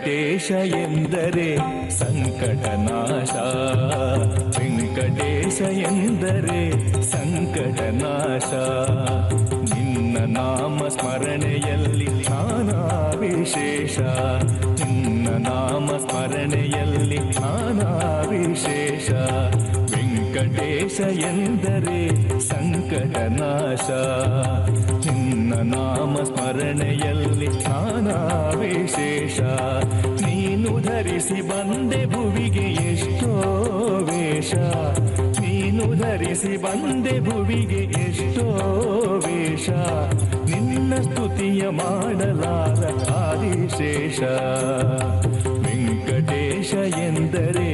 ವೆಂಕಟೇಶ ಎಂದರೆ ಸಂಕಟನಾಶ, ವೆಂಕಟೇಶ ಎಂದರೆ ಸಂಕಟನಾಶ. ನಿನ್ನ ನಾಮ ಸ್ಮರಣೆಯಲ್ಲಿ ನಾನಾ ವಿಶೇಷ, ನಿನ್ನ ನಾಮ ಸ್ಮರಣೆಯಲ್ಲಿ ನಾನಾ ವಿಶೇಷ. ವೆಂಕಟೇಶ ಎಂದರೆ ಸಂಕಟನಾಶ, ನಿನ್ನ ನಾಮ ಸ್ಮರಣೆಯಲ್ಲಿ ನಾನಾ ವಿಶೇಷ. ನೀನು ಧರಿಸಿ ಬಂದೆ ಭುವಿಗೆ ಎಷ್ಟೋ ವೇಷ, ನೀನು ಧರಿಸಿ ಬಂದೆ ಭುವಿಗೆ ಎಷ್ಟೋ ವೇಷ. ನಿನ್ನ ಸ್ತುತಿಯ ಮಾಡಲಾರ ಆದಿಶೇಷ. ವೆಂಕಟೇಶ ಎಂದರೆ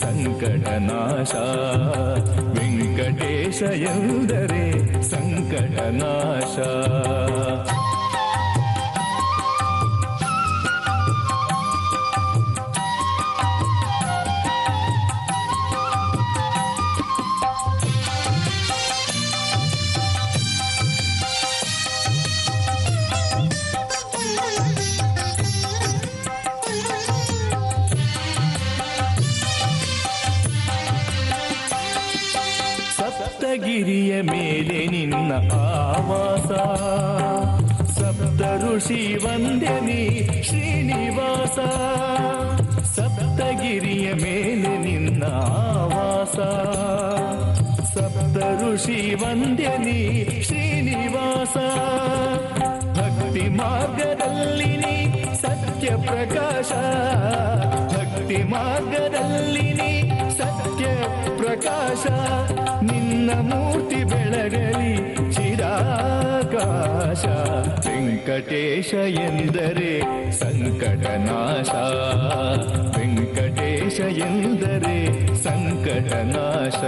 ಸಂಕಟನಾಶ, ವೆಂಕಟೇಶ ಎಂದರೆ ಸಂಕಟನಾಶ. ಸಪ್ತಗಿರಿಯ ಮೇಲೆ ನಿನ್ನ ಆವಾಸ, ಸಪ್ತ ಋಷಿ ವಂದ್ಯನಿ ಶ್ರೀನಿವಾಸ. ಸಪ್ತಗಿರಿಯ ಮೇಲೆ ನಿನ್ನ ಆವಾಸ, ಸಪ್ತ ಋಷಿ ವಂದ್ಯನಿ ಶ್ರೀನಿವಾಸ. ಭಕ್ತಿ ಮಾರ್ಗದಲ್ಲಿ ನೀ ಸತ್ಯ ಪ್ರಕಾಶ, ಭಕ್ತಿ ಮಾರ್ಗದಲ್ಲಿ ನೀ ಸತ್ಯ ಪ್ರಕಾಶ. ನಿನ್ನ ಮೂರ್ತಿ ಬೆಳಗಲಿ ಚಿರಾಕಾಶ. ವೆಂಕಟೇಶ ಎಂದರೆ ಸಂಕಟನಾಶ, ವೆಂಕಟೇಶ ಎಂದರೆ ಸಂಕಟನಾಶ.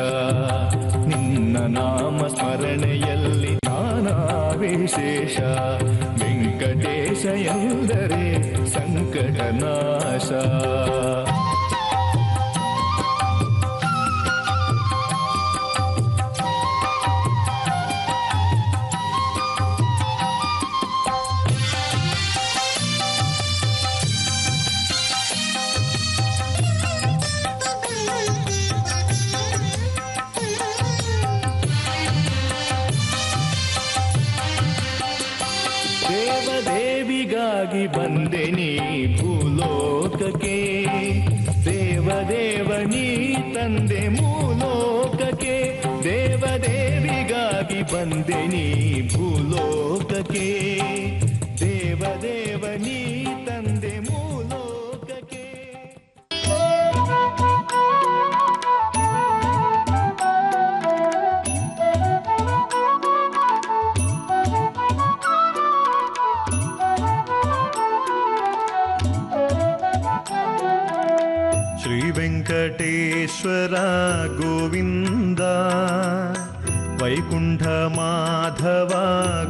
ನಿನ್ನ ನಾಮ ಸ್ಮರಣೆಯಲ್ಲಿ ನಾನಾ ವಿಶೇಷ. ವೆಂಕಟೇಶ ಎಂದರೆ ಸಂಕಟನಾಶ. ದೇವದೇವಿಗಾಗಿ ಬಂದೆ ನೀ ಭೂಲೋಕಕ್ಕೆ, ದೇವದೇವನೀ ತಂದೆ ಮೂಲೋಕಕ್ಕೆ. ದೇವದೇವಿಗಾಗಿ ಬಂದೆ ನೀ ಭೂಲೋಕಕ್ಕೆ, ದೇವದೇವನೀ ತಂದೆ ಮೂಲೋಕಕ್ಕೆ. ಶ್ರೀ ವೆಂಕಟೇಶ್ವರ ಗೋವಿಂದ, ವೈಕುಂಠ ಮಾಧವ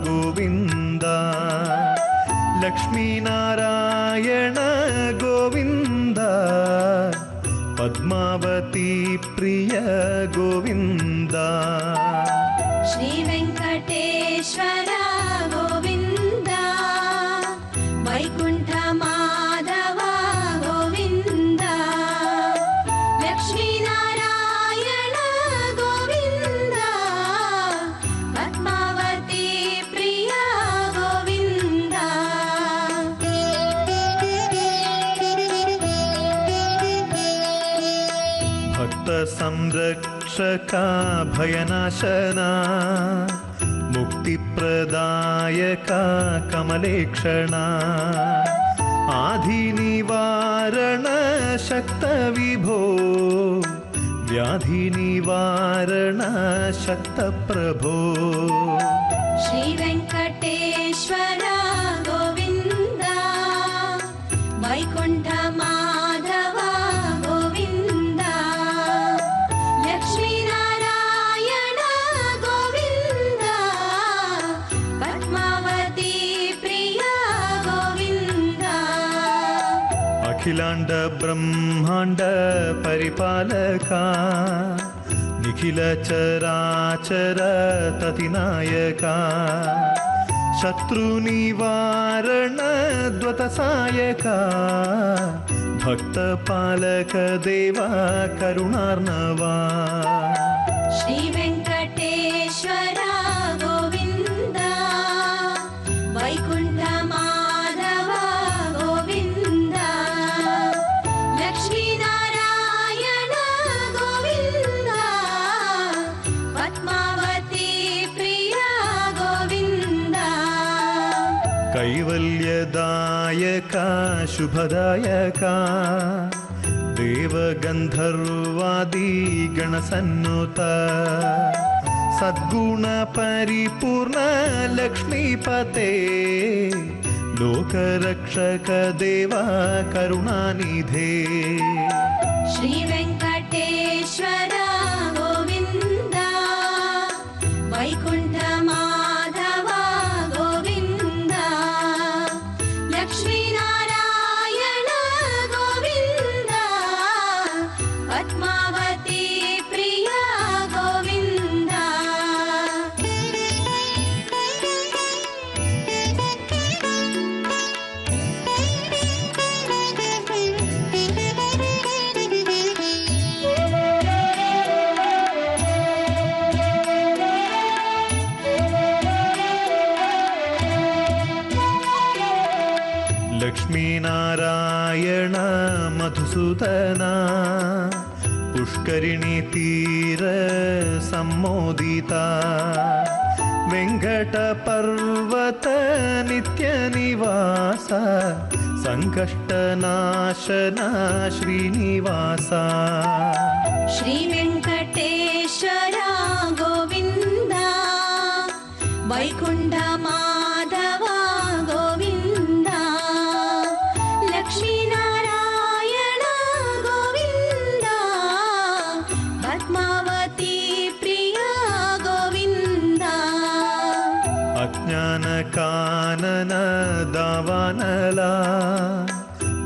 ಗೋವಿಂದ, ಲಕ್ಷ್ಮೀನಾರಾಯಣ ಗೋವಿಂದ, ಪದ್ಮಾವತಿ ಪ್ರಿಯ ಗೋವಿಂದ. ಶ್ರೀ ವೆಂಕಟೇಶ್ವರ ಗೋವಿಂದ, ವೈಕುಂಠ ಮಾಧವ ಗೋವಿಂದ, ಲಕ್ಷ್ಮೀನಾರಾಯಣ ಗೋವಿಂದ, ಪದ್ಮಾವತಿ ಪ್ರಿಯ ಗೋವಿಂದ. ಭಕ್ತ ಸಂರಕ್ಷಕ ಭಯನಾಶನ, ಮುಕ್ತಿ ಪ್ರದಾಯಕ ಕಮಲೇಕ್ಷಣ, ಆಧಿ ನಿವಾರಣ ಶಕ್ತ ವಿಭೋ, ವ್ಯಾಧಿ ನಿವಾರಣ ಶಕ್ತ ಪ್ರಭೋ. ಶ್ರೀ ವೆಂಕಟೇಶ್ವರ ಗೋವಿಂದ, ವೈಕುಂಠ ಮಾಧವ ಗೋವಿಂದ, ಲಕ್ಷ್ಮೀನಾರಾಯಣ ಗೋವಿಂದ, ಪದ್ಮಾವತಿ ಪ್ರಿಯ ಗೋವಿಂದ. ಅಖಿಲಾಂಡ ಬ್ರಹ್ಮಾಂಡ ಪರಿಪಾಲಕ, ನಿಖಿಲ ಚರಾಚರ ತತಿನಾಯಕ, ಶತ್ರು ನಿವಾರಣ ದ್ವತ ಸಾಯಕ ಭಕ್ತ ಪಾಲಕ ದೇವ ಕರುಣಾರ್ಣವಾ ಶ್ರೀ ವೆಂಕಟೇಶ್ವರ ಗೋವಿಂದ ವೈಕುಂಠ ಮಾಧವ ಗೋವಿಂದ ಲಕ್ಷ್ಮೀನಾರಾಯಣ ಗೋವಿಂದ ಪದ್ಮಾವತಿ ಪ್ರಿಯ ಗೋವಿಂದ ಕೈವಲ್ಯದಾಯಕ ಶುಭದಾಯಕ ದೇವಗಂಧರ್ವಾದಿ ಗಣಸನ್ನುತ ಸದ್ಗುಣ ಪರಿಪೂರ್ಣ ಲಕ್ಷ್ಮೀಪತೆ ಲೋಕರಕ್ಷಕ ದೇವ ಕರುಣಾನಿಧೇ ಶ್ರೀ ವೆಂಕಟೇಶ್ವರ ಗೋವಿಂದ ವೈಕುಂಠ ಮಾಧವ ಗೋವಿಂದ ಲಕ್ಷ್ಮೀನಾರಾಯಣ ಗೋವಿಂದ ಪದ್ಮಾವತಿ ಪ್ರಿಯ ಗೋವಿಂದ ಲಕ್ಷ್ಮೀನಾರಾಯಣ ಮಧುಸೂದನ ಪುಷ್ಕರಿಣಿ ತೀರ ಸಂಮೋದಿತ ವೆಂಕಟ ಪರ್ವತ ನಿತ್ಯ ನಿವಾಸ ಸಂಕಷ್ಟನಾಶನ ಶ್ರೀನಿವಾಸ ಶ್ರೀ ವೆಂಕಟೇಶ್ವರ ಗೋವಿಂದ ವೈಕುಂಠ ಮಾಧವ ಗೋವಿಂದ ಲಕ್ಷ್ಮೀನಾರಾಯಣ ಗೋವಿಂದ ಪದ್ಮಾವತಿ ಪ್ರಿಯ ಗೋವಿಂದ ಅಜ್ಞಾನ ಕಾನನ ದಾವಾನಲ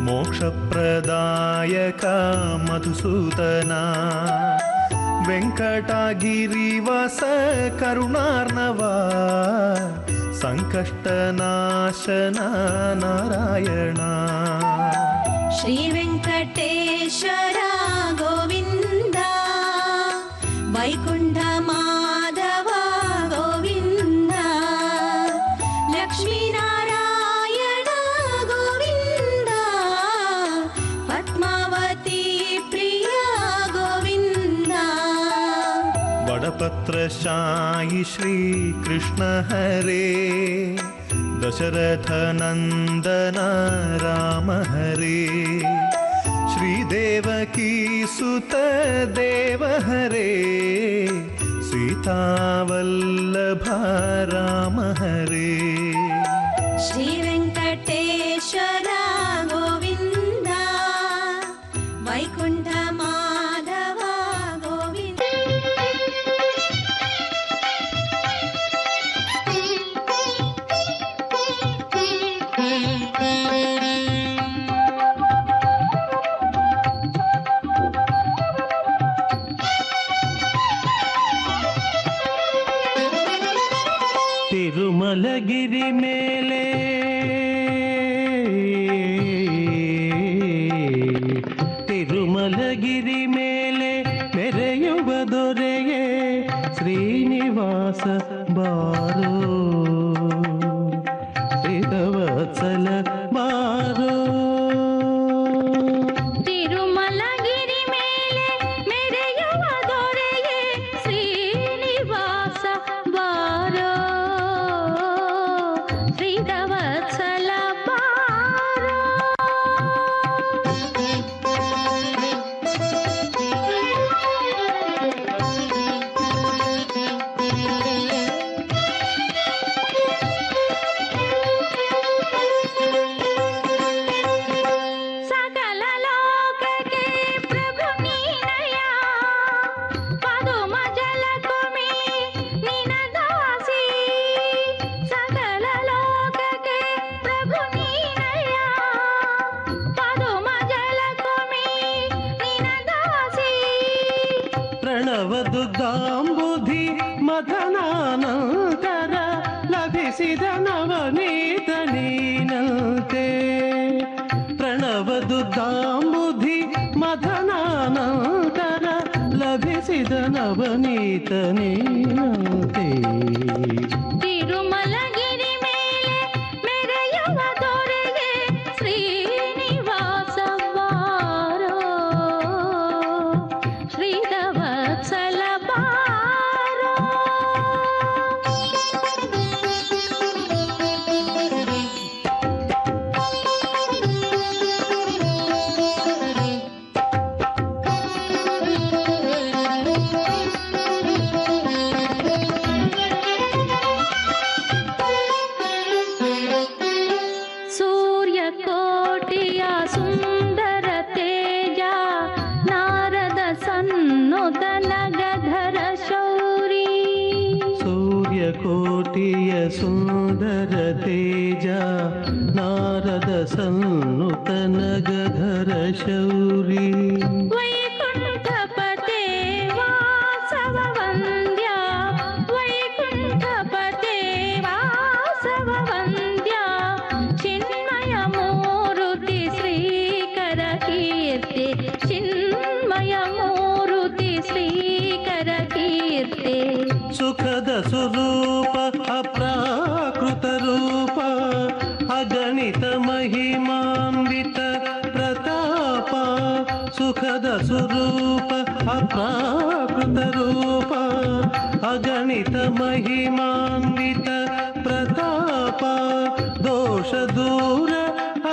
ಮೋಕ್ಷಪ್ರದಾಯಕ ಮಧುಸೂದನ ವೆಂಕಟಗಿರಿವಾಸ ಕರುಣಾರ್ಣವ ಸಂಕಷ್ಟನಾಶನ ನಾರಾಯಣ ಶ್ರೀ ವೆಂಕಟೇಶ್ವರ ಗೋವಿಂದ ವೈಕುಂಠ ಮಾಧವ ಗೋವಿಂದ ಲಕ್ಷ್ಮೀನಾರಾಯಣ ಗೋವಿಂದ ಪದ್ಮಾವತಿ ಪ್ರಿಯ ಗೋವಿಂದ ವಡಪತ್ರಶಾಯಿ ಶ್ರೀ ಕೃಷ್ಣ ಹರೇ ದಶರಥ ನಂದನ ರಾಮ ಹರೇ ಶ್ರೀದೇವಕೀ ಸುತ ದೇವ ಹರೇ ಸೀತಾವಲ್ಲಭ ರಾಮ ಹರೇ ಶ್ರೀ ವೆಂಕಟೇಶ್ವರ ಗೋವಿಂದ ವೈಕುಂಠ ಮಾಧವ ಗೋವಿಂದ ತಿರುಮಲಗಿರಿ ಮೇಲೆ ತಿರುಮಲಗಿರಿ ಮೇಲೆ ಮೆರೆಯುವ ದೊರೆಯೇ ಶ್ರೀನಿವಾಸ ಬಾರೋ ಶ್ರೀವತ್ಸಲ ಬಾರೋ ತಿರುಮಲಗಿರಿ ಮೇಲೆ ಮೆರೆಯುವ ದೊರೆಯೇ ಶ್ರೀನಿವಾಸ ಬಾರೋ ಶ್ರೀವತ್ಸಲ ಬಾರೋ ಸಕಲ ಲೋಕಕ್ಕೆ ಪ್ರಭು ನೀನಯ ಪದುಮ ಜಲಕುಮಿ ನಿನ ದಾಸಿ ಸಕಲ ಲೋಕಕ್ಕೆ ಪ್ರಭು ನೀನಯ ಪದುಮ ಜಲಕುಮಿ ನಿನ ದಾಸಿ ಪ್ರಣವದುದ್ದಾಂಬುಧಿ ಮಥನಾನಂತರ ಲಭಿಸಿದ ಲಭಿಸಿದ ನವನೀತ ನೀನಂತೆ ಪ್ರಣವದುದ್ದಾಂಬುಧಿ ಮಥನಾನಂತರ ಲಭಿಸಿದ ನವನೀತ ನೀನಂತೆ ತಿರುಮಲಗಿರಿ ಮೇಲೆ ಮೆರೆಯುವ ದೊರೆಗೆ ಶ್ರೀನಿವಾಸ ಬಾರೋ ಶ್ರೀಧವತ್ಸಲ ಬಾರೋ. ಸೂರ್ಯಕೋಟಿಯ ಸುಂದರ ತೇಜ ನಾರದ ಸನ್ನುತ ನಗಧರ ಶೌರಿ. ಸೂರ್ಯಕೋಟಿಯ ಸುಂದರ ತೇಜ ನಾರದ ಸನ್ನುತ ನಗಧರ ಶೌರಿ. ವೈಕುಂಠಪತೆ ವಾಸವ ವಂದ್ಯ ವೈಕುಂಠಪತೆ ವಾಸವ ವಂದ್ಯ ಚಿನ್ಮಯ ಮೂರುತಿ ಶ್ರೀಕರ ಕೀರ್ತಿ ಚಿನ್ಮಯ ಮೂರುತಿ ಶ್ರೀಕರ ಕೀರ್ತಿ. ಸುಖದ ಸ್ವರೂಪ ಅಪ್ರಾಕೃತ ರೂಪ ಅಗಣಿತ ಮಹಿಮಾನ್ವಿತ ಪ್ರತಾಪ. ಸುಖದ ಸ್ವರೂಪ ಅಪ್ರಾಕೃತ ರೂಪ ಅಗಣಿತ ಮಹಿಮಾನ್ವಿತ ಪ್ರತಾಪ. ದೋಷ ದೂರ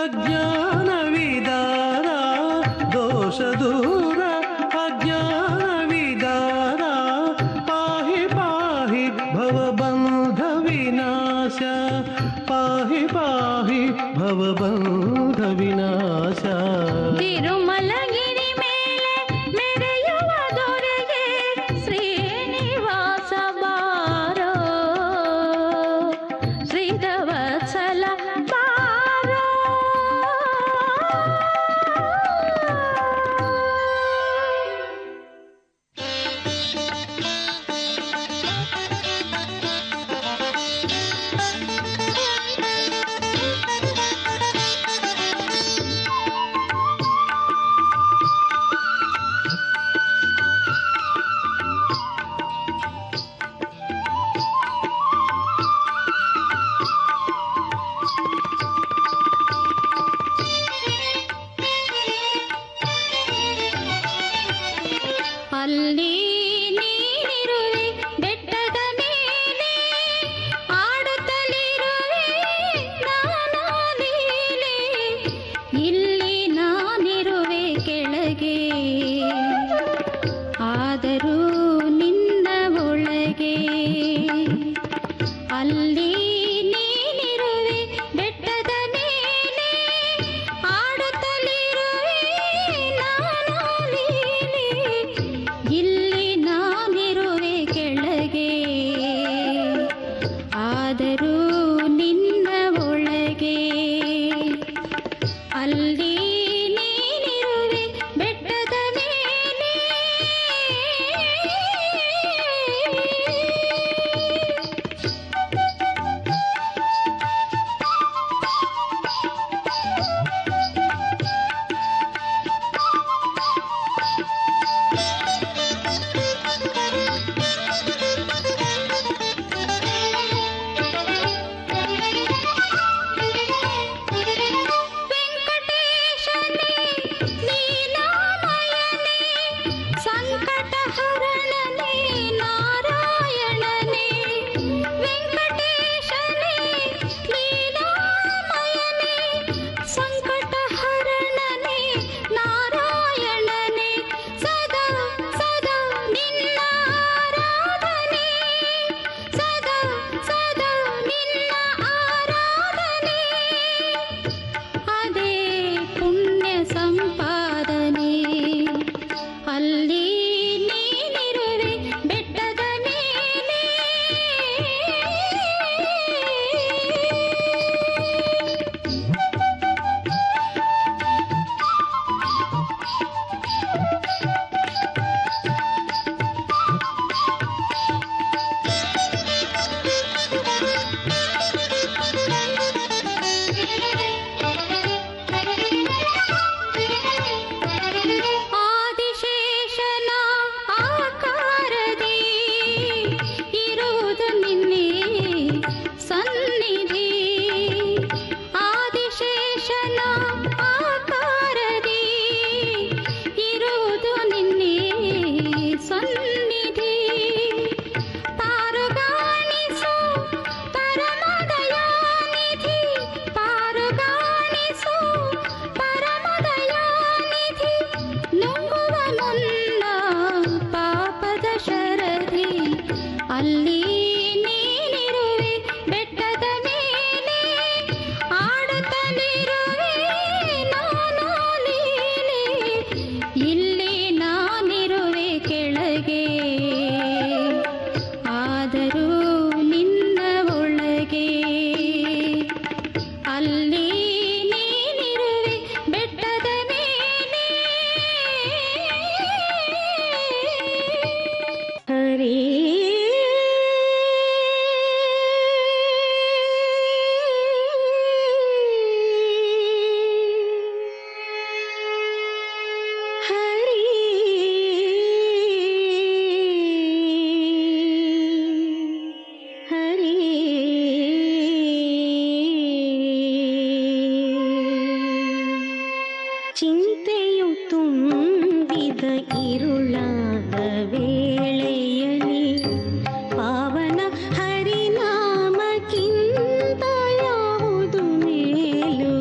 ಅಜ್ಞಾನ ವಿದಾರ ದೋಷ ದೂರ ಅಜ್ಞಾನ ವಿದಾರ. ಪಾಹಿ ಪಾಹಿ ಭವಬಂಧ ವಿನಾಶ ಪಾಹಿ ಪಾಹಿ ಭವಬಂಧ ವಿನಾಶ. ತಿರುಮಲಗಿರಿ ಮೇಲೆ ಮೆರೆಯುವ ದೊರೆಗೆ ಶ್ರೀನಿವಾಸ ಬಾರೋ ಶ್ರೀಧವತ್ಸಲ ಬಾರೋ. ಅಲ್ಲಿ ನೀನಿರುವೆ ಬೆಟ್ಟದ ಮೇಲೆ ಆಡುತ್ತಲಿರುವೆ ನಾನಾ ಲೀಲೆ. ಇಲ್ಲಿ ನಾನಿರುವೆ ಕೆಳಗೆ ಆದರೂ ನಿನ್ನ ಒಳಗೆ. ಅಲ್ಲಿ ನೀನಿರುವೆ ಬೆಟ್ಟದ ಮೇಲೆ ಆಡುತ್ತಲಿರುವೆ ನಾನಾ ಲೀಲೆ. ಇಲ್ಲಿ ನಾನಿರುವೆ ಕೆಳಗೆ ಆದರೂ ನಿನ್ನ ಒಳಗೆ. ಅಲ್ಲಿ ನೀನಿರುವೆ ಬೆಟ್ಟದ ಮೇಲೆ ಅಲ್ಲಿ ನೀನಿರುವೆ ಬೆಟ್ಟದ ಮೇಲೆ ಆಡುತ್ತಲಿರುವೆ ನಾನು ಲೀಲೆ ಇಲ್ಲಿ ನಾನಿರುವೆ ಕೆಳಗೆ ಆದರೂ ನಿನ್ನ ಒಳಗೆ ಅಲ್ಲಿ ನೀನಿರುವೆ ಬೆಟ್ಟದ ಮೇಲೆ ಹರೇ ಹರೇ ಹರೇ ಚಿಂತೆಯು ತುಂಬಿದ ಇರುಳಾದ ವೇಳೆಯಲ್ಲಿ ಪಾವನ ಹರಿನಾಮಕ್ಕಿಂತ ಯಾವುದು ಮೇಲು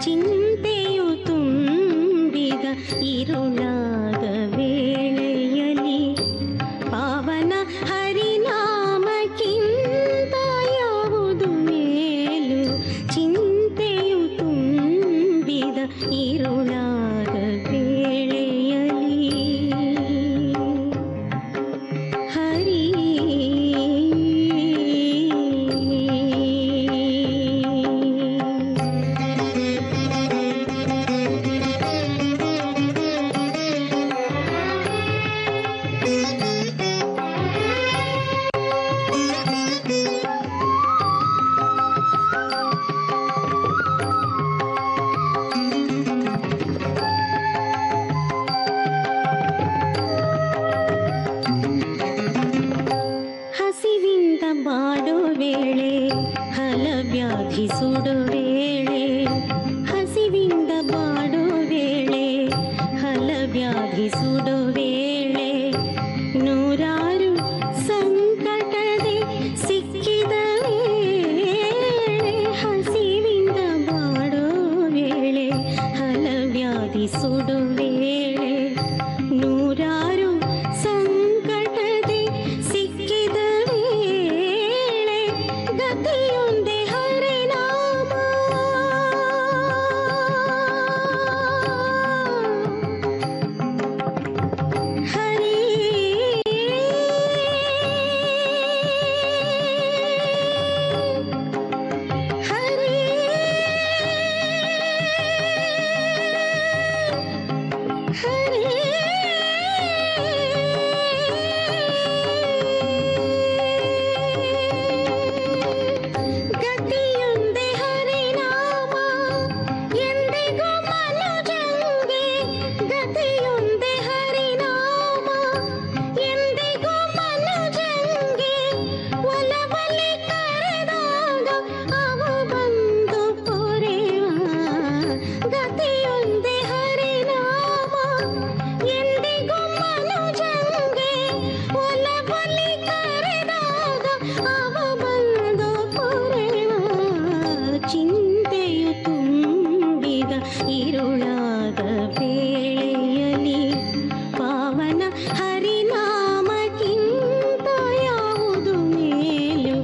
ಚಿಂತೆಯು ತುಂಬಿದ ಇರುಳಾದ ವೇಳೆಯಲ್ಲಿ ಪಾವನ ಹರಿನಾಮಕ್ಕಿಂತ ಯಾವುದು ಮೇಲು ಚಿಂತೆಯು ತುಂಬಿದ ಇರುಳಾದ ವೇಳೆಯಲ್ಲಿ ಹರಿ ಹಸಿವಿಂದ ಬಾಡೋ ವೇಳೆ ಹಲವ್ಯಾಧಿ ಸುಡೋ ವೇಳೆ ಹಸಿವಿಂದ ಬಾಡೋ ವೇಳೆ ಹಲವ್ಯಾಧಿ ಸುಡೋ ವೇಳೆ ನೂರಾರು ಸಂಕಟದೆ ಸಿಕ್ಕಿದ ವೇಳೆ ಹಸಿವಿಂದ ಬಾಡೋ ವೇಳೆ ಹಲವ್ಯಾಧಿ ಸುಡೋ ವೇಳೆ ನೂರಾರು ಸಂಕಟದೆ ಸಿಕ್ಕಿದ ವೇಳೆ ಗತಿಯೊಂದೇ ಹರಿನಾಮ ಹರಿ ಹರಿ ಹರಿ ಗತಿಯೊಂದೇ ಹರಿನಾಮ ಎಂದಿಗೂ ಮನುಜಂಗೆ ಗತಿಯೊಂದೇ ಹರಿನಾಮ ಎಂದಿಗೂ ಮನುಜಂಗೆ ಒಲವಲಿ ಕರೆದಾಗ ಅವ ಬಂದು ಪೊರೆವ ಗತಿಯೊಂದೇ ಹರಿನಾಮ ಎಂದಿಗೂ ಮನುಜಂಗೆ ಒಲವಲಿ ಕರೆದಾಗ ಅವ ಬಂದು ಪೊರೆವ ಚಿಂತೆಯು ತುಂಬಿದ ಇರುಳಾದ ವೇಳೆಯಲ್ಲಿ ಪಾವನ ಹರಿನಾಮಕ್ಕಿಂತ ಯಾವುದು ಮೇಲು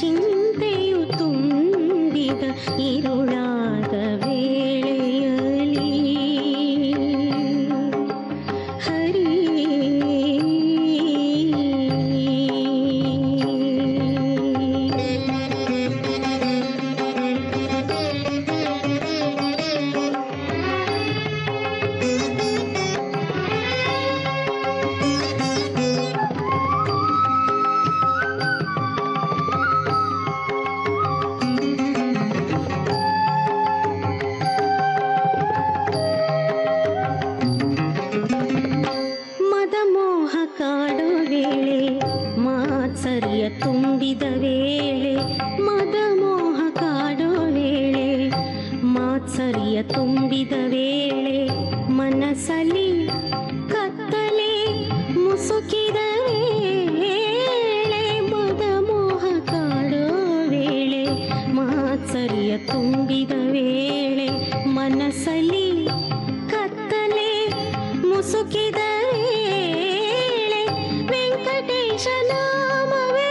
ಚಿಂತೆಯು ತುಂಬಿದ ಇರುಳಾದ ವೇಳೆಯಲ್ಲಿ ಹರಿ ಮದಮೋಹ ಕಾಡೋ ವೇಳೆ ಮಾತ್ಸರ್ಯ ತುಂಬಿದ ವೇಳೆ ಮದಮೋಹ ಕಾಡೋ ವೇಳೆ ಮಾತ್ಸರ್ಯ ತುಂಬಿದ ವೇಳೆ ಮನಸ್ಸಲ್ಲಿ ಕತ್ತಲೆ ಮುಸುಕಿದ ವೇಳೆ ಮದಮೋಹ ಕಾಡೋ ವೇಳೆ ಮಾತ್ಸರ್ಯ ತುಂಬಿದ ವೇಳೆ ಮನಸ್ಸಲ್ಲಿ ಕತ್ತಲೆ ಮುಸುಕಿದ ವೇಳೆ ವೆಂಕಟೇಶ ನಾಮವೇ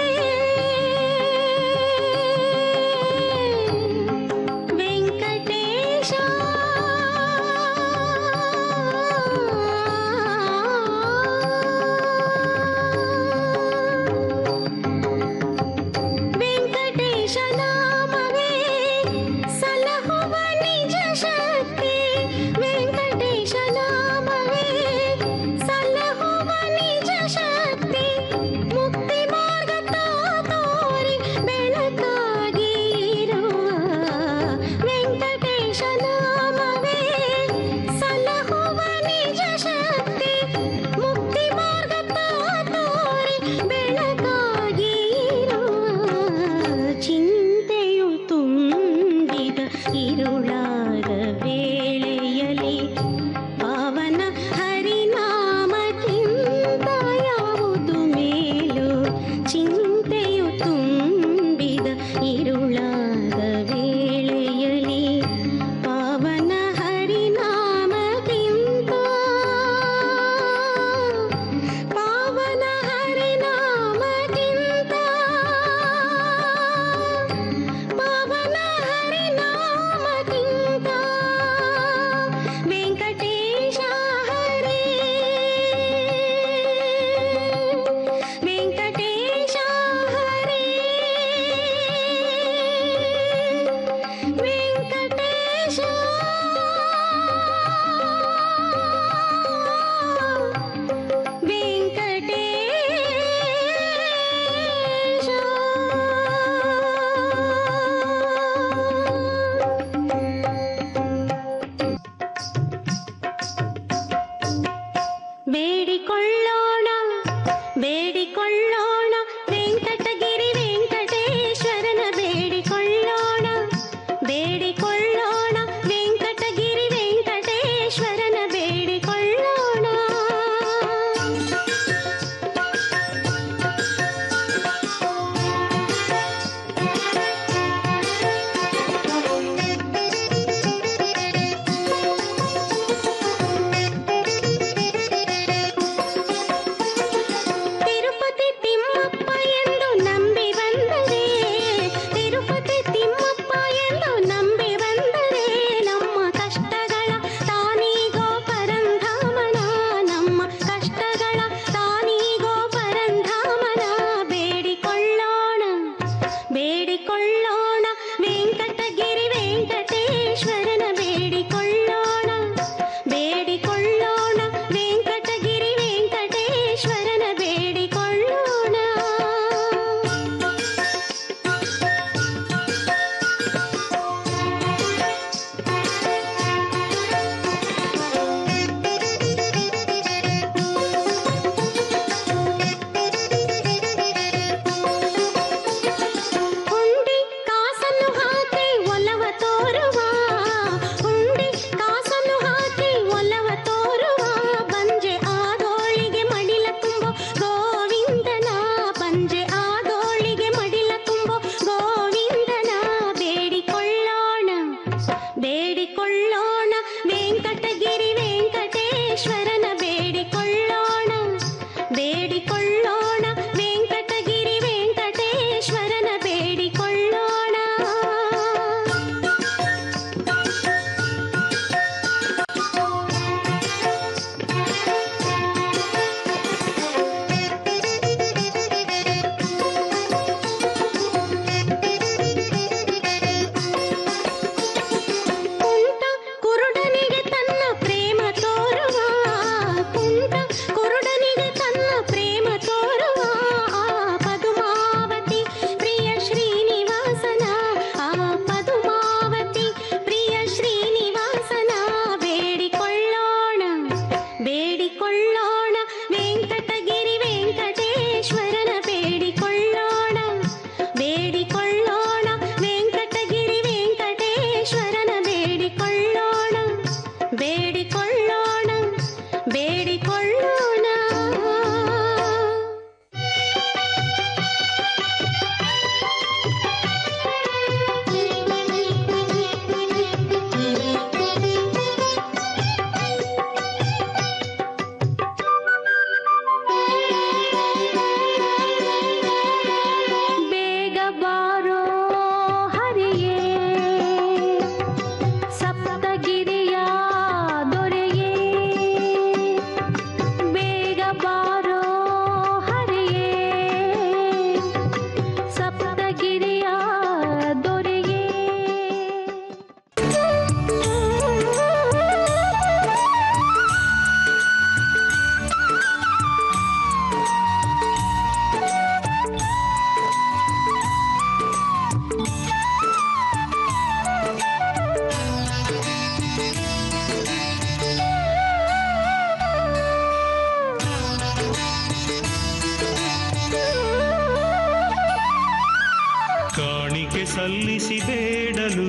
ಕಾಣಿಕೆ ಸಲ್ಲಿಸಿ ಬೇಡಲು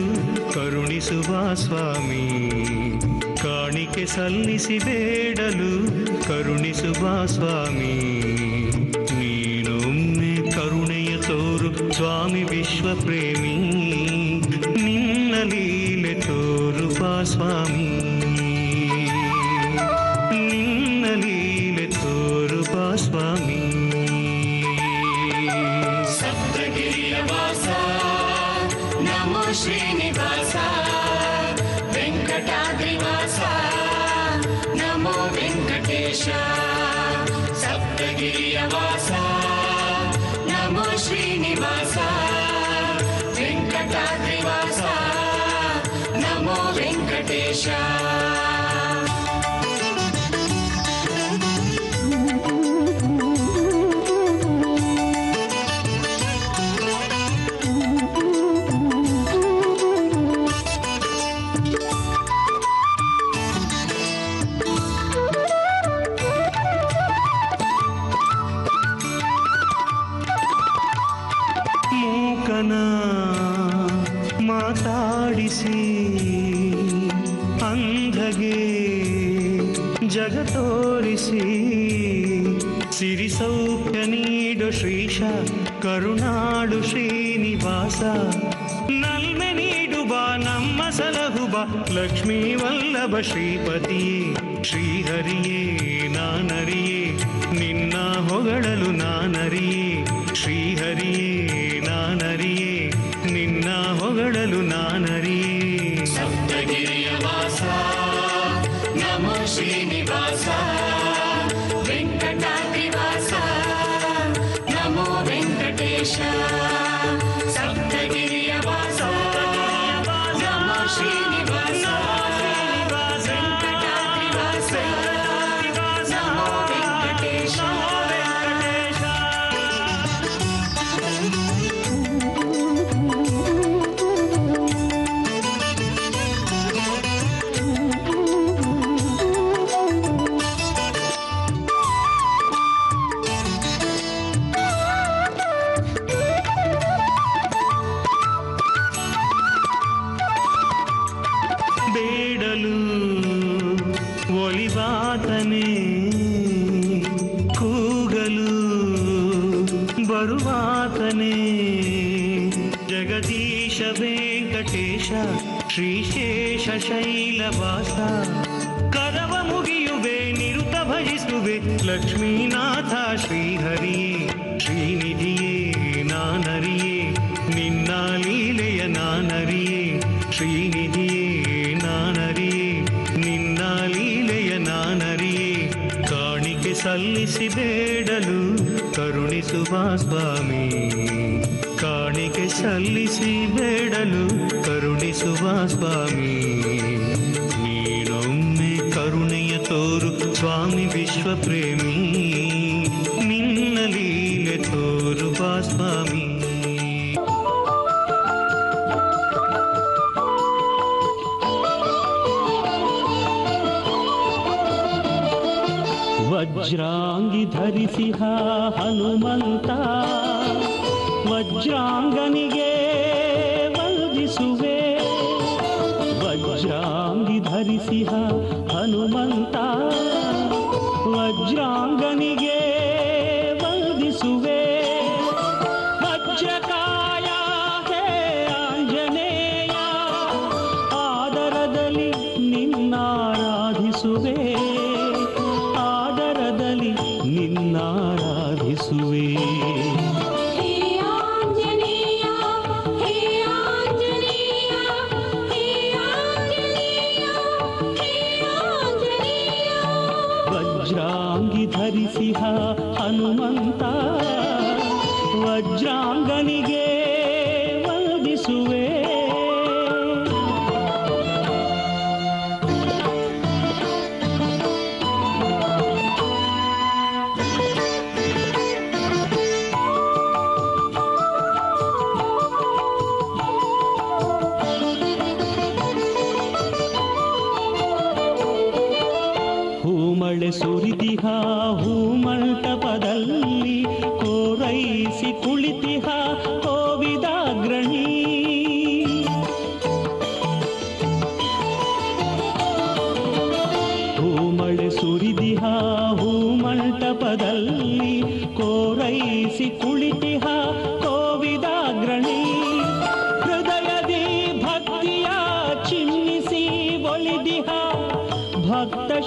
ಕರುಣಿಸುವ ಸ್ವಾಮಿ, ಕಾಣಿಕೆ ಸಲ್ಲಿಸಿ ಬೇಡಲು ಕರುಣಿಸುವ ಸ್ವಾಮಿ. ನೀನೊಮ್ಮೆ ಕರುಣೆಯ ತೋರು ಸ್ವಾಮಿ ವಿಶ್ವಪ್ರೇಮಿ, ನಿನ್ನ ಲೀಲೆ ತೋರುವ ಸ್ವಾಮಿ, ನಿನ್ನ ಲೀಲೆ ತೋರುವ ಸ್ವಾಮಿ. ಸಪ್ತಗಿರಿಯ ವಾಸ ನಮೋ ಶ್ರೀನಿವಾಸ, ವೆಂಕಟಾದ್ರಿ ವಾಸ ನಮೋ ವೆಂಕಟೇಶ. ಸಪ್ತಗಿರಿಯ ವಾಸ ನಮೋ ಶ್ರೀನಿವಾಸ, ವೆಂಕಟಾದ್ರಿ ವಾಸ ನಮೋ ವೆಂಕಟೇಶ. ಮಾತಾಡಿಸಿ ಅಂಧಗೆ ಜಗ ತೋರಿಸಿ, ಸಿರಿ ಸೌಖ್ಯ ನೀಡು ಶ್ರೀಶ ಕರುಣಾಡು ಶ್ರೀನಿವಾಸ. ನಲ್ಮೆ ನೀಡು ಬಾ ನಮ್ಮ ಸಲಹು ಬಾ ಲಕ್ಷ್ಮೀ ವಲ್ಲಭ ಶ್ರೀಪತಿಯೇ. ಶ್ರೀಹರಿಯೇ ನಾನರಿಯೇ ನಿನ್ನ ಹೊಗಳಲು ನಾನರಿಯೇ, ಶ್ರೀಹರಿಯೇ ನಾನರಿಯೇ ನಿನ್ನ ಹೊಗಳಲು ನಾನರಿಯೇ. ಸಪ್ತಗಿರಿಯ ವಾಸ ನಮೋ ಶ್ರೀನಿವಾಸ, ವೆಂಕಟಾದ್ರಿ ವಾಸ ನಮೋ ವೆಂಕಟೇಶ. ಸಪ್ತಗಿರಿಯ ವಾಸ ನಮೋ ಶ್ರೀನಿವಾಸ, ವೆಂಕಟಾದ್ರಿ ವಾಸ ನಮೋ ವೆಂಕಟೇಶ. ಬೇಡಲು ಒಲಿವಾತನೇ, ಕೂಗಲು ಬರುವಾತನೇ, ಜಗದೀಶ ವೆಂಕಟೇಶ ಶ್ರೀಶೇಷ ಶೈಲವಾಸ. ಕರವ ಮುಗಿಯುವೆ ನಿರುತ ಭಜಿಸುವೆ ಲಕ್ಷ್ಮೀನಾಥ ಶ್ರೀಹರಿಯೇ, ಶ್ರೀನಿಧಿಯೇ ನಾನರಿಯೇ ನಿನ್ನ ಲೀಲೆಯ ನಾನರಿಯೇ, ಶ್ರೀನಿಧಿಯೇ ನಾನರಿಯೇ ನಿನ್ನ ಲೀಲೆಯ ನಾನರಿಯೇ. ಕಾಣಿಕೆ ಸಲ್ಲಿಸಿ ಬೇಡಲು ಕರುಣಿಸುವ ಸ್ವಾಮಿ, ಕಾಣಿಕೆ ಸಲ್ಲಿಸಿ ಬೇಡಲು ಕರುಣಿಸುವ ಸ್ವಾಮಿ. ನೀನೊಮ್ಮೆ ಕರುಣೆಯ ತೋರು ಸ್ವಾಮಿ ವಿಶ್ವಪ್ರೇಮಿ, ನಿನ್ನ ಲೀಲೆ ತೋರುವ ಸ್ವಾಮಿ. ವಜ್ರಾಂಗಿ ಧರಿಸಿಹ ಹನುಮಂತ, ವಜ್ರಾಂಗನಿಗೆ ವಂದಿಸುವೆ. ವಜ್ರಾಂಗಿ ಧರಿಸಿಹ ಹನುಮಂತ, ವಜ್ರಾಂಗನಿಗೆ ವಂದಿಸುವೆ. ವಜ್ರಕಾಯ ಹೇ ಆಂಜನೇಯ, ಆದರದಲ್ಲಿ ನಿನ್ನಾರಾಧಿಸುವೆ, ಆದರದಲ್ಲಿ ನಿನ್ನಾರಾಧಿಸುವೆ. ವಜ್ರಾಂಗಿ ಧರಿಸಿಹ ಹನುಮಂತ, ವಜ್ರಾಂಗನಿಗೆ ವಂದಿಸುವೆ. ಹೂಮಳೆ ಸುರಿದಿಹ ಹೂಮಂಟಪದಲ್ಲಿ,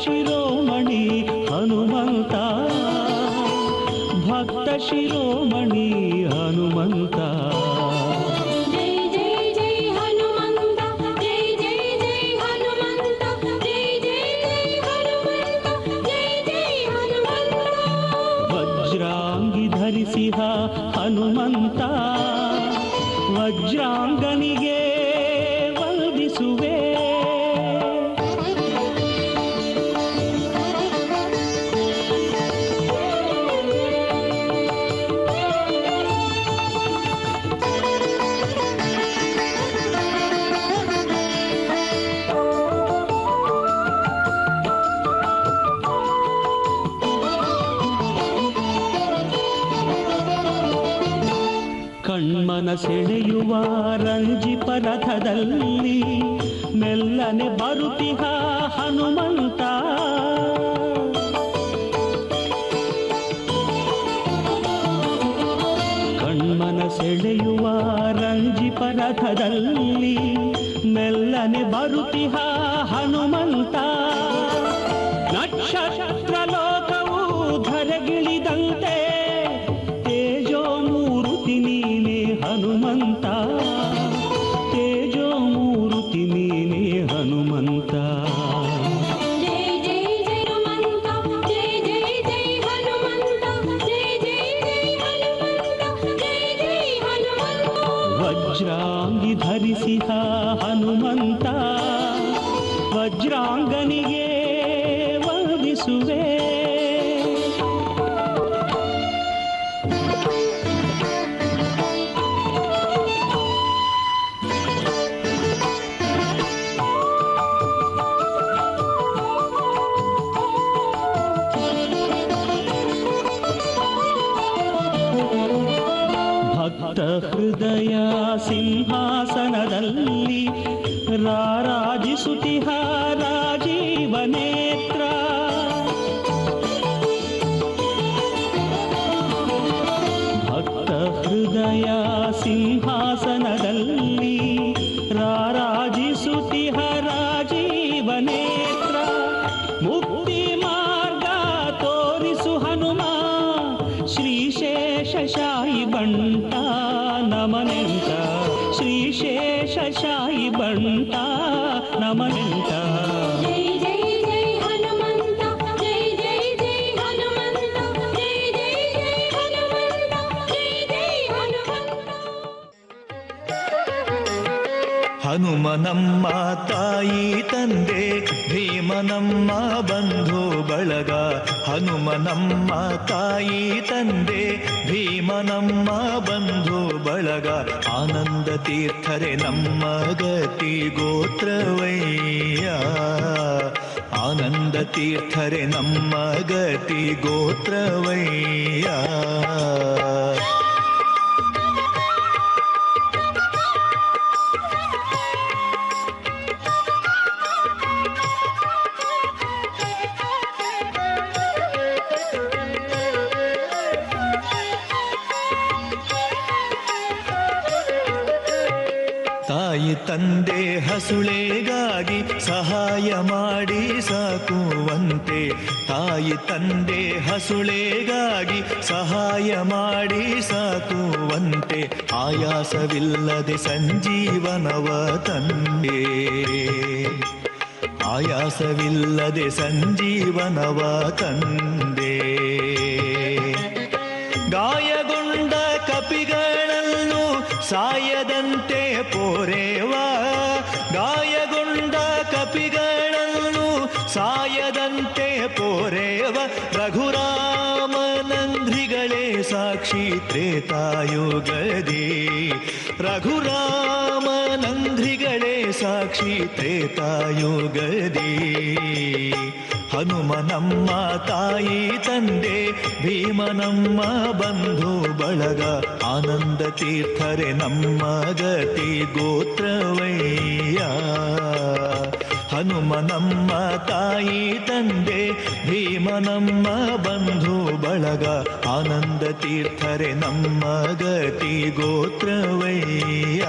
ಶಿರೋಮಣಿ ಹನುಮಂತ, ಭಕ್ತ ಶಿರೋಮಣಿ ಹನುಮಂತ. ಜೈ ಜೈ ಜೈ ಹನುಮಂತ, ಜೈ ಜೈ ಜೈ ಹನುಮಂತ, ಜೈ ಜೈ ಜೈ ಹನುಮಂತ, ಜೈ ಜೈ ಹನುಮಂತ. ವಜ್ರಾಂಗಿ ಧರಿಸಿಹ ಹನುಮಂತ, ವಜ್ರಾಂಗನಿಗೆ ವಂದಿಸುವೆ. ಕಣ್ಮನ ಸೆಳೆಯುವ ರಂಜಿಪ ರಥದಲ್ಲಿ ಮೆಲ್ಲನೆ ಬರುತ್ತಿಹ ಹನುಮಂತ. ಕಣ್ಮನ ಸೆಳೆಯುವ ರಂಜಿಪ ರಥದಲ್ಲಿ ಮೆಲ್ಲನೆ ಬರುತ್ತಿಹ ಹನುಮಂತ. ನಕ್ಷತ್ರ ಲೋಕವು ಧರೆಗಿಳಿದಂತೆ ತೇಜೋ ಮೂರುತಿ ನೀನೆ ಹನುಮಂತ, ತೇಜೋ ಮೂರುತಿ ನೀನೆ ಹನುಮಂತ. ಜೈ ಜೈ ಜೈ ಹನುಮಂತ, ಜೈ ಜೈ ಜೈ ಹನುಮಂತ, ಜೈ ಜೈ ಜೈ ಹನುಮಂತ, ಜೈ ಜೈ ಹನುಮಂತ. ವಜ್ರಾಂಗಿ ಧರಿಸಿಹ ಹನುಮಂತ, ವಜ್ರಾಂಗನಿಗೆ ವಂದಿಸುವೆ. ಭಕ್ತ ಹೃದಯ ಸಿಂಹಾಸನದಲ್ಲಿ ರಾರಾಜಿಸುತ್ತಿಹ ರಾಜೀವ ನೇತ್ರ. ಭಕ್ತ ಹೃದಯ ಸಿಂಹಾಸನದಲ್ಲಿ ರಾರಾಜಿಸುತ್ತಿಹ ರಾಜೀವ ನೇತ್ರ. ಮುಕ್ತಿ ಮಾರ್ಗ ತೋರಿಸು ಹನುಮ, ಶ್ರೀಶೇಷಶಾಹಿ ಬಂಟ ನಮನೆಂತ, ಶ್ರೀಶೇಷಶಾಹಿ ಬಂಟ ನಮನೆಂತ. ಜೈ ಜೈ ಜೈ ಹನುಮಂತ, ಜೈ ಜೈ ಜೈ ಹನುಮಂತ, ಜೈ ಜೈ ಜೈ ಹನುಮಂತ, ಜೈ ಜೈ ಹನುಮಂತ. ಹನುಮನಮ್ಮ ತಾಯಿ ತಂದೆ ಭೀಮನಮ್ಮ ಬಂಧು ಬಳಗ. ಹನುಮನಮ್ಮ ತಾಯಿ ತಂದೆ ಭೀಮನಮ್ಮ ಬಂಧು ಬಳಗ. ಆನಂದ ತೀರ್ಥರೆ ನಮ್ಮ ಗತಿ ಗೋತ್ರವಯ್ಯ, ಆನಂದ ತೀರ್ಥರೆ ನಮ್ಮ ಗತಿ ಗೋತ್ರವಯ್ಯ. ತಾಯಿ ತಂದೆ ಹಸುಳೆಗಾಗಿ ಸಹಾಯ ಮಾಡಿ ಸಾಕುವಂತೆ, ತಾಯಿ ತಂದೆ ಹಸುಳೆಗಾಗಿ ಸಹಾಯ ಮಾಡಿ ಸಾಕುವಂತೆ. ಆಯಾಸವಿಲ್ಲದೆ ಸಂಜೀವನವ ತಂದೆ, ಆಯಾಸವಿಲ್ಲದೆ ಸಂಜೀವನವ ತಂದೆ. ಗಾಯಗೊಂಡ ಕಪಿಗಳನ್ನು ಸಾಯದಂತೆ ಪೋರೆವ, ಗಾಯಗೊಂಡ ಕಪಿಗಳನ್ನು ಸಾಯದಂತೆ ಪೋರೆವ. ರಘುರಾಮನಂದ್ರಿಗಳೇ ಸಾಕ್ಷಿ ತ್ರೇತಾಯುಗದಿ, ರಘುರಾಮನಂದ್ರಿಗಳೇ ಸಾಕ್ಷಿ ತ್ರೇತಾಯುಗದಿ. ಹನುಮನಮ್ಮ ತಾಯಿ ತಂದೆ ಭೀಮನಮ್ಮ ಬಂಧು ಬಳಗ. ಆನಂದ ತೀರ್ಥರೆ ನಮ್ಮ ಗತಿ ಗೋತ್ರವಯ್ಯ, ಹನುಮನಮ್ಮ ತಾಯಿ ತಂದೆ ಭೀಮನಮ್ಮ ಬಂಧು ಬಳಗ. ಆನಂದ ತೀರ್ಥರೆ ನಮ್ಮ ಗತಿ ಗೋತ್ರವಯ್ಯ.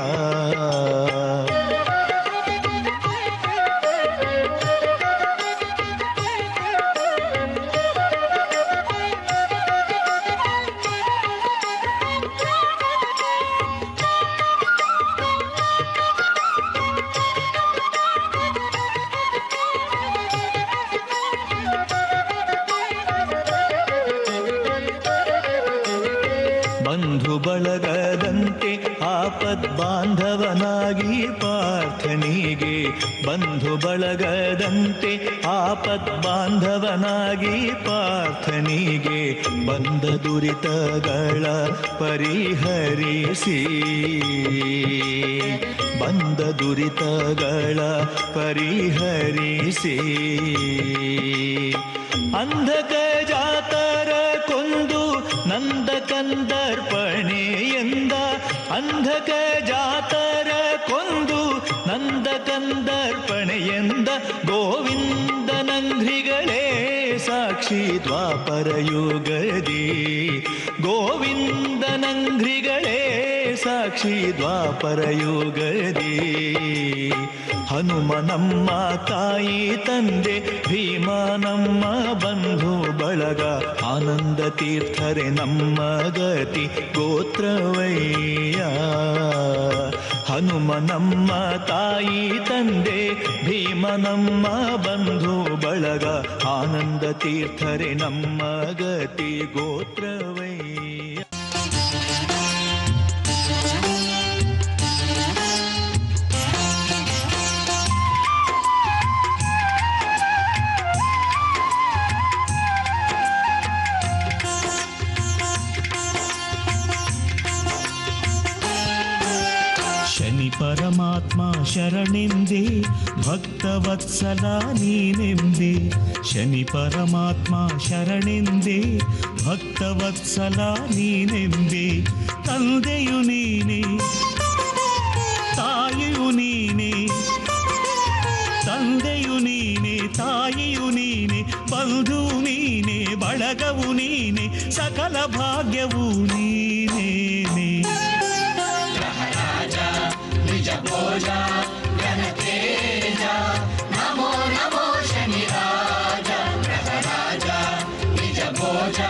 ಬಳಗದಂತೆ ಆಪದ್ ಬಾಂಧವನಾಗಿ ಪಾರ್ಥನಿಗೆ ಬಂಧು ಬಳಗದಂತೆ ಆಪದ್ ಬಾಂಧವನಾಗಿ ಪಾರ್ಥನಿಗೆ ಬಂದ ದುರಿತಗಳ ಪರಿಹರಿಸಿ ಬಂದ ದುರಿತಗಳ ಪರಿಹರಿಸಿ ಅಂಧಕ ಜಾತರ ಕೊಂದು ನಂದ ಕಂದರ್ಪಣೆ ಎಂದ ಅಂಧಕ ಜಾತರ ಕೊಂದು ನಂದ ಕಂದರ್ಪಣೆ ಎಂದ ಗೋವಿಂದನಂಘ್ರಿಗಳೇ ಸಾಕ್ಷಿ ದ್ವಾಪರ ಯುಗದಿ ಗೋವಿಂದನಂಘ್ರಿಗಳೇ ಸಾಕ್ಷಿ ದ್ವಾಪರ ಯುಗದಿ ಹನುಮ ನಮ್ಮ ತಾಯಿ ತಂದೆ ಭೀಮ ನಮ್ಮ ಬಂಧು ಬಳಗ ಆನಂದ ತೀರ್ಥರೆ ನಮ್ಮ ಗತಿ ಗೋತ್ರವಯ್ಯ ಹನುಮ ನಮ್ಮ ತಾಯಿ ತಂದೆ ಭೀಮ ನಮ್ಮ ಬಂಧು ಬಳಗ ಆನಂದ ತೀರ್ಥರೆ ನಮ್ಮ ಗತಿ ಗೋತ್ರವಯ್ಯ. ಶನಿ ಪರಮಾತ್ಮ ಶರಣೆಂದೆ ಭಕ್ತವತ್ಸಲ ನೀನೆಂದೆ ಶನಿ ಪರಮಾತ್ಮ ಶರಣೆಂದೆ ಭಕ್ತವತ್ಸಲ ನೀನೆಂದೆ ತಂದೆಯು ನೀನೆ ತಾಯಿಯು ನೀನೆ ತಂದೆಯು ನೀನೆ ತಾಯಿಯು ನೀನೆ ಬಂಧು ನೀನೆ ಬಳಗವು ನೀನೆ ಸಕಲ ಭಾಗ್ಯವು ನೀನೇನೆ ಭೋಜ ಘನತೇಜ ನಮೋ ನಮೋ ಶನಿ ರಾಜ ಗ್ರಹರಾಜ ನಿಜ ಭೋಜ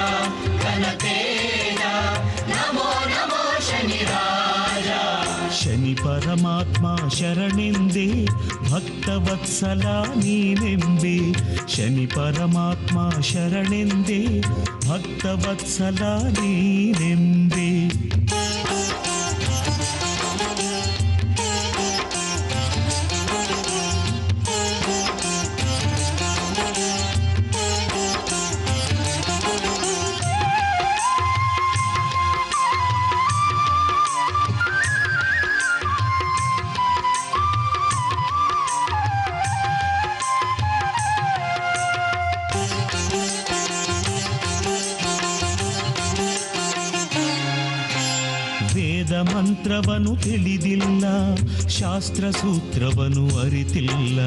ಘನತೇಜ ನಮೋ ನಮೋ ಶನಿ ರಾಜ. ಶನಿ ಪರಮಾತ್ಮ ಶರಣೆಂದೆ ಭಕ್ತವತ್ಸಲ ನೀನೆಂಬೆ ಶನಿ ಪರಮಾತ್ಮ ಶರಣೆಂದೆ ಭಕ್ತವತ್ಸಲ ನೀನೆಂಬೆ. ವೇದ ಮಂತ್ರವನ್ನು ತಿಳಿದಿಲ್ಲ ಶಾಸ್ತ್ರ ಸೂತ್ರವನ್ನು ಅರಿತಿಲ್ಲ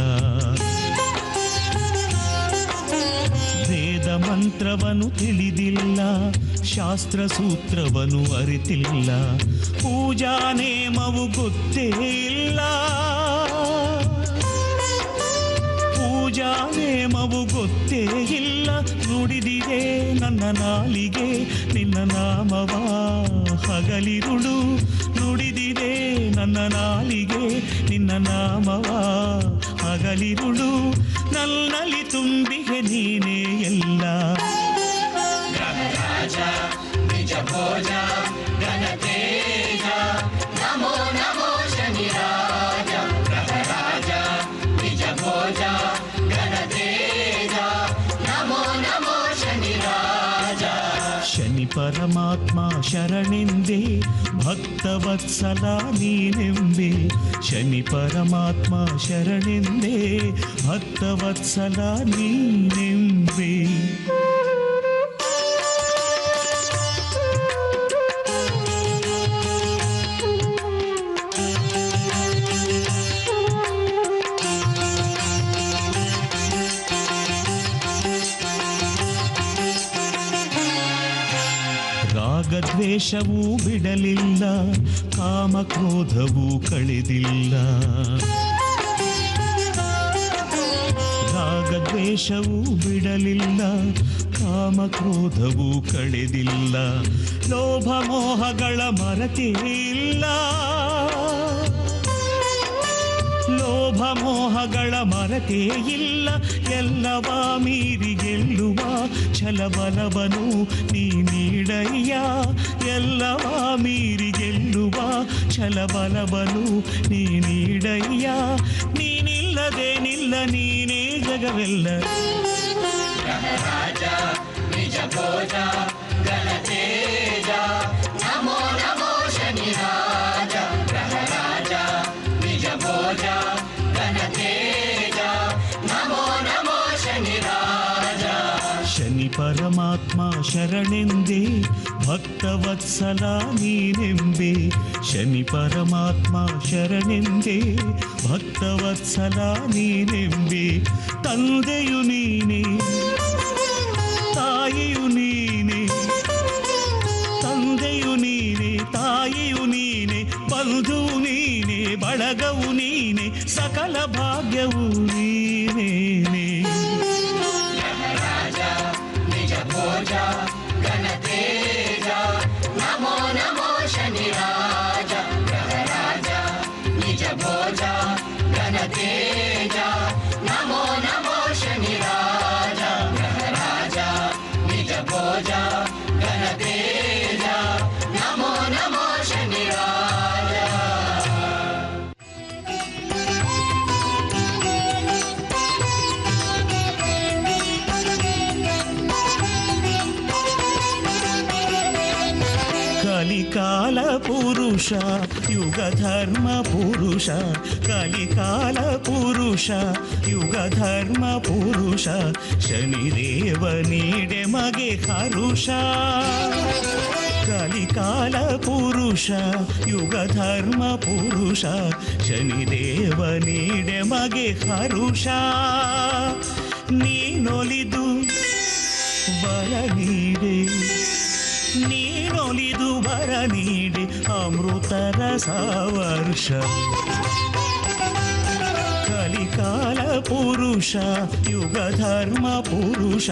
ವೇದ ಮಂತ್ರವನ್ನು ತಿಳಿದಿಲ್ಲ ಶಾಸ್ತ್ರ ಸೂತ್ರವನ್ನು ಅರಿತಿಲ್ಲ ಪೂಜಾ ನೇಮವು ಗೊತ್ತೇ ಇಲ್ಲ ಪೂಜಾ ನೇಮವು ಗೊತ್ತೇ ಇಲ್ಲ ನುಡಿದಿದೆ ನನ್ನ ನಾಲಿಗೆ ನಿನ್ನ ನಾಮವ ಹಗಲಿರುಳು ನುಡಿದಿದೆ ನನ್ನ ನಾಲಿಗೆ ನಿನ್ನ ನಾಮವ ಹಗಲಿರುಳು ನನ್ನಲ್ಲಿ ತುಂಬಿಗೆ ನೀನೇ ಎಲ್ಲ ಗ್ರಹರಾಜ ನಿಜ ಭೋಜ ಘನತೇಜ ನಮೋ ನಮೋ ಶನಿ ರಾಜ ಗ್ರಹರಾಜ ನಿಜ ಭೋಜ ಘನತೇಜ ನಮೋ ನಮೋ ಶನಿ ರಾಜ. ಶನಿ ಪರಮಾತ್ಮ ಶರಣೆಂದೆ ಭಕ್ತವತ್ಸಲ ನೀನೆಂಬೆ ಶನಿ ಪರಮಾತ್ಮ ಶರಣೆಂದೆ ಭಕ್ತವತ್ಸಲ ನೀನೆಂಬೆ. ರಾಗದ್ವೇಷವೂ ಬಿಡಲಿಲ್ಲ ಕಾಮಕ್ರೋಧವೂ ಕಳೆದಿಲ್ಲ ರಾಗದ್ವೇಷವೂ ಬಿಡಲಿಲ್ಲ ಕಾಮಕ್ರೋಧವೂ ಕಳೆದಿಲ್ಲ ಲೋಭ ಮೋಹಗಳ ಮರತೇ ಇಲ್ಲ ಲೋಭ ಮೋಹಗಳ ಮರ ಕೊರತೆ ಇಲ್ಲ ಎಲ್ಲವ ಮೀರಿ ಗೆಲ್ಲುವ ಛಲಬಲವನು ನೀ ನೀಡಯ್ಯ ಎಲ್ಲವ ಮೀರಿ ಗೆಲ್ಲುವ ಛಲಬಲವನು ನೀ ನೀಡಯ್ಯ ನೀನಿಲ್ಲದೆ ನಿಲ್ಲ ನೀನೇ ಜಗವೆಲ್ಲ ರಾಜ ನಿಜ ಭೋಜ ಗಣತೇಜ ನಮೋ ನಮೋ ಶನಿ ರಾಜ ರಾಜ ನಿಜ ಭೋಜ ಗಣತೇಜ ನಮೋ ನಮೋ ಶನಿ ರಾಜ ಶನಿ ಪರಮಾತ್ಮ ಶರಣೆಂದೇ ಭಕ್ತವತ್ಸಲ ನೀನೆಂಬೆ ಶನಿ ಪರಮಾತ್ಮ ಶರಣೆಂದೇ ಭಕ್ತವತ್ಸಲ ನೀನೆಂಬೆ ತಂದೆಯು ನೀನೆ ತಾಯಿಯು ನೀನೆ ತಂದೆಯು ನೀನೆ ತಾಯಿಯು ನೀನೆ ಬಂಧುವು ನೀನೆ ಬಳಗವು ನೀನೆ ಸಕಲ ಭಾಗ್ಯವು ನೀನೇನೆ ರಾಜ ನಿಜ ಭೋಜ ಗಣತೇಜ ನಮೋ ನಮೋ ಶನಿ ರಾಜ ರಾಜ ನಿಜ ಭೋಜ ಗಣತೇಜ ನಮೋ ನಮೋ ಶನಿ ರಾಜ ರಾಜ ನಿಜ ಭೋಜ ಗಣತೇಜ ನಮೋ ನಮೋ ಶನಿ ರಾಜ ಕಲಿಕಾಲ ಪುರುಷ ಯುಗ ಧರ್ಮ ಪುರುಷ ಕಲಿಕಾಲ ಪುರುಷ ಯುಗ ಧರ್ಮ ಪುರುಷ ಶನಿದೇವ ನೀಡೆ ಮಗೆ ಹರುಷ ಕಲಿಕಾಲ ಪುರುಷ ಯುಗ ಧರ್ಮ ಪುರುಷ ಶನಿದೇವ ನೀಡೆ ಮಗೆ ಹರುಷ ನೀನೊಲಿದು ಬರ ನೀಡೆ ನೀನೊಲಿದು ಬರ ನೀಡಿ ಅಮೃತರ ಸಾವರ್ಷ ಕಲಿಕಾಲ ಪುರುಷ ಯುಗ ಧರ್ಮ ಪುರುಷ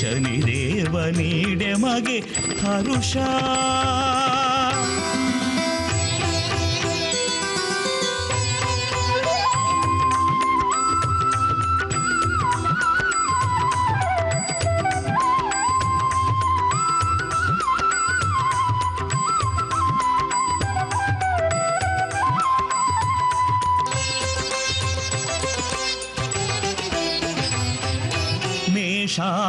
ಶನಿದೇವ ನೀಡೆ ಮಗೆ ಹರುಷ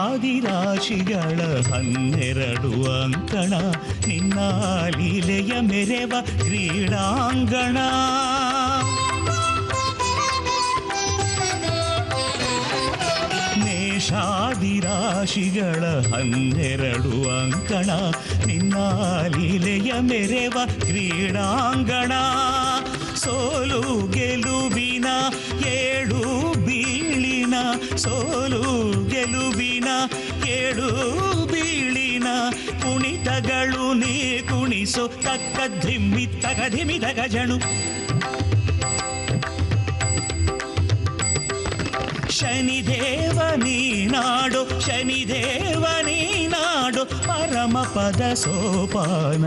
ಮೇಷಾದಿರಾಶಿಗಳ 12 ಅಂಕಣ ನಿನ್ನ ಲೀಲೆಯ ಮೆರೆವ ಕ್ರೀಡಾಂಗಣ ಮೇಷಾದಿರಾಶಿಗಳ 12 ಅಂಕಣ ನಿನ್ನ ಲೀಲೆಯ ಮೆರೆವ ಕ್ರೀಡಾಂಗಣ ಸೋಲು ಗೆಲುವಿನ ಏಳು ಬೀಳಿನ ಸೋಲು ಗೆಲುವಿನ ಏಳು ಬೀಳಿನ ಕುಣಿತಗಳು ನೀ ಕುಣಿಸೋ ತಕ್ಕ ಧಿಮ್ಮಿ ತಗ ಧಿಮಿದ ಗಜಣು ಶನಿದೇವ ನೀನಾಡು ಶನಿದೇವ ನೀನಾಡು ಪರಮ ಪದ ಸೋಪಾನ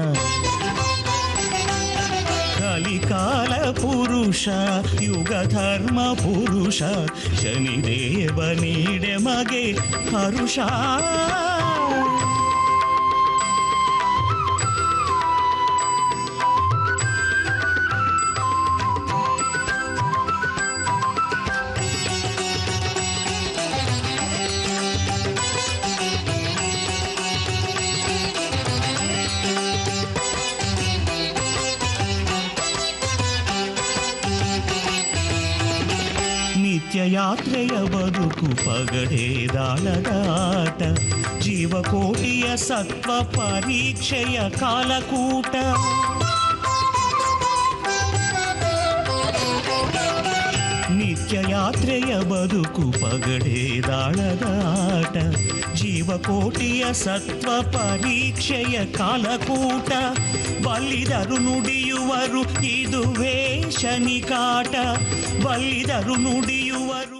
ಕಲಿಕಾಲ ಪುರುಷ ಯುಗ ಧರ್ಮ ಪುರುಷ ಶನಿದೇವ ನೀಡೆ ಮಗೆ ಹರುಷ ನಿತ್ಯಯಾತ್ರೆಯ ಬದುಕು ಪಗಡೇದಾಳದಾಟ ಜೀವಕೋಟಿಯ ಸತ್ವ ಪರೀಕ್ಷೆಯ ಕಾಲಕೂಟ ನಿತ್ಯಯಾತ್ರೆಯ ಬದುಕು ಪಗಡೇದಾಳದಾಟ ಜೀವಕೋಟಿಯ ಸತ್ವ ಪರೀಕ್ಷೆಯ ಕಾಲಕೂಟ ಬಲ್ಲಿದರು ನುಡಿಯುವರು ಇದುವೇ ಶನಿಕಾಟ ಬಲ್ಲಿದರು ನುಡಿಯುವರು